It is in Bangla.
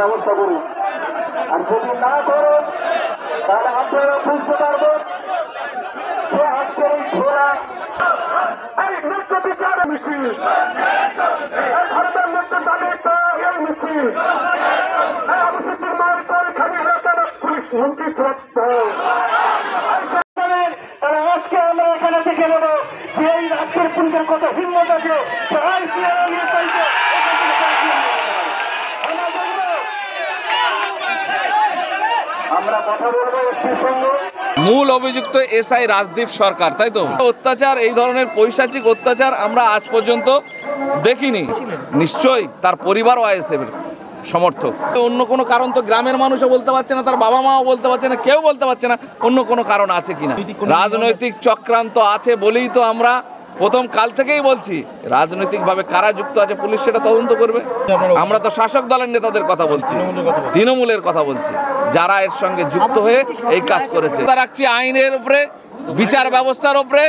ব্যবস্থা করুন। আর যদি না করেন তাহলে আপনারা বুঝতে পারবেন যে আজকের এই ছোড়া এই মৃত্যু বিচার মিছিল, ভারতের মৃত্যু দাবিতে এই মিছিল অবস্থিতির মার্কার খালি এলাকার পুলিশ মন্ত্রী তারা আজকে আমরা এখানে দেখে নেব যে এই রাজ্যের পুলিশের কত হিম্মত আছে। আমরা কথা বলবো এসপির সঙ্গে। মূল অভিযুক্ত এসআই রাজদীপ সরকার, তাই তো? অত্যাচার, এই ধরনের পৈশাচিক অত্যাচার আমরা আজ পর্যন্ত দেখিনি। নিশ্চয়ই তার পরিবারও আইএসএফ এর সমর্থক। অন্য কোনো কারণ তো গ্রামের মানুষও বলতে পারছে না, তার বাবা মাও বলতে পারছে না, কেউ বলতে পারছে না অন্য কোনো কারণ আছে কিনা। রাজনৈতিক চক্রান্ত আছে বলেই তো আমরা প্রথম কাল থেকেই বলছি রাজনৈতিকভাবে কারা যুক্ত আছে পুলিশ সেটা তদন্ত করবে। আমরা তো শাসক দলের নেতাদের কথা বলছি, তৃণমূলের কথা বলছি, যারা এর সঙ্গে যুক্ত হয়ে এই কাজ করেছে। রাখছি আইনের উপরে, বিচার ব্যবস্থার উপরে।